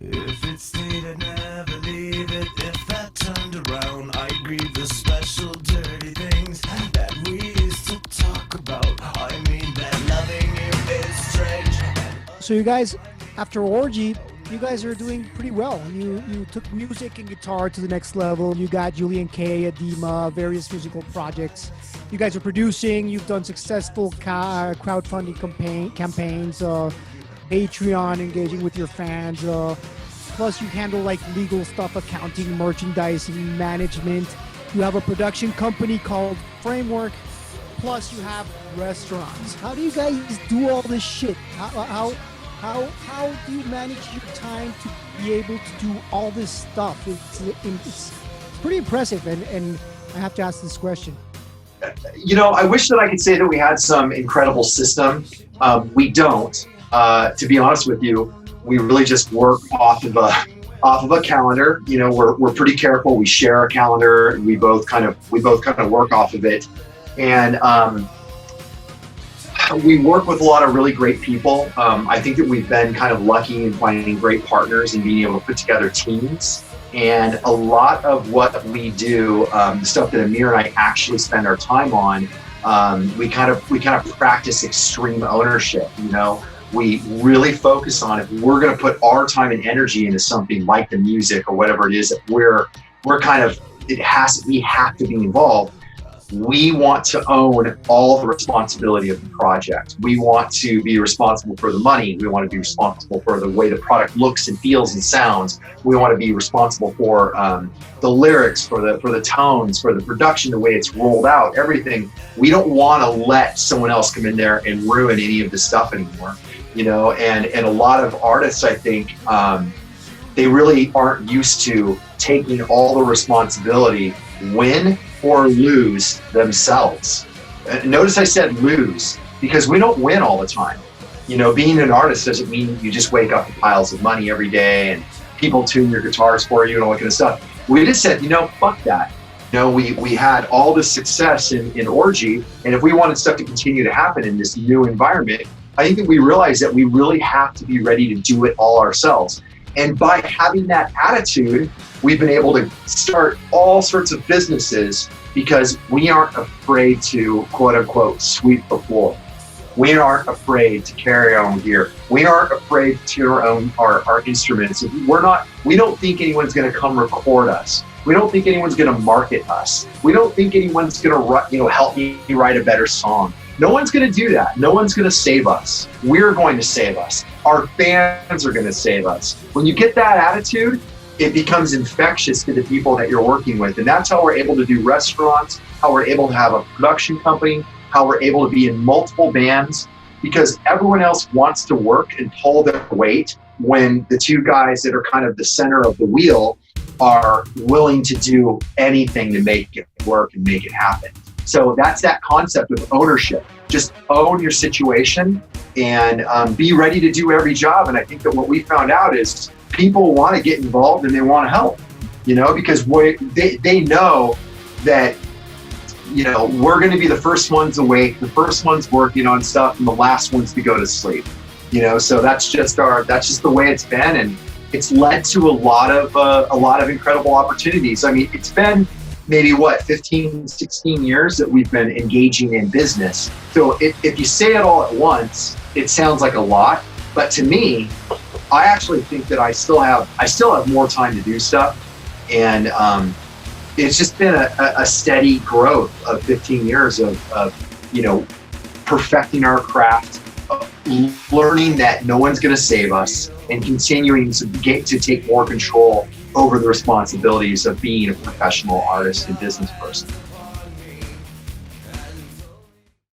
If it's needed, never leave it. If that turned around, I grieve the special dirty things that we used to talk about. I mean that loving you is strange. So you guys, after Orgy, you guys are doing pretty well. You took music and guitar to the next level. You got julien-k, Edema, various musical projects. You guys are producing. You've done successful crowdfunding campaigns, Patreon, engaging with your fans. Plus, you handle like legal stuff, accounting, merchandising, management. You have a production company called Framework. Plus, you have restaurants. How do you guys do all this shit? How do you manage your time to be able to do all this stuff? It's pretty impressive, and I have to ask this question. You know, I wish that I could say that we had some incredible system. We don't. To be honest with you, we really just work off of a calendar. You know, we're pretty careful. We share a calendar, and we both kind of work off of it, and we work with a lot of really great people. I think that we've been kind of lucky in finding great partners and being able to put together teams. And a lot of what we do, the stuff that Amir and I actually spend our time on, we kind of practice extreme ownership. You know, we really focus on, if we're going to put our time and energy into something like the music or whatever it is that we have to be involved. We want to own all the responsibility of the project. We want to be responsible for the money. We want to be responsible for the way the product looks and feels and sounds. We want to be responsible for the lyrics, for the tones, for the production, the way it's rolled out, everything. We don't want to let someone else come in there and ruin any of the stuff anymore. You know, and a lot of artists, I think, they really aren't used to taking all the responsibility, win or lose themselves. Notice I said lose, because we don't win all the time. You know, being an artist doesn't mean you just wake up with piles of money every day and people tune your guitars for you and all that kind of stuff. We just said, you know, fuck that. You know, we had all this success in Orgy, and if we wanted stuff to continue to happen in this new environment, I think that we realized that we really have to be ready to do it all ourselves. And by having that attitude, we've been able to start all sorts of businesses because we aren't afraid to, quote unquote, sweep the floor. We aren't afraid to carry our own gear. We aren't afraid to tune our instruments. We don't think anyone's going to come record us. We don't think anyone's going to market us. We don't think anyone's going to, help me write a better song. No one's going to do that. No one's going to save us. We're going to save us. Our fans are going to save us. When you get that attitude, it becomes infectious to the people that you're working with. And that's how we're able to do restaurants, how we're able to have a production company, how we're able to be in multiple bands, because everyone else wants to work and pull their weight when the two guys that are kind of the center of the wheel are willing to do anything to make it work and make it happen. So that's that concept of ownership. Just own your situation and be ready to do every job. And I think that what we found out is people want to get involved and they want to help, because they know that, we're going to be the first ones awake, the first ones working on stuff, and the last ones to go to sleep. So that's just the way it's been, and it's led to a lot of incredible opportunities. I mean, it's been maybe 15, 16 years that we've been engaging in business. So if you say it all at once, it sounds like a lot, but to me, I actually think that I still have more time to do stuff. And it's just been a steady growth of 15 years of perfecting our craft, learning that no one's going to save us, and continuing to take more control over the responsibilities of being a professional artist and business person.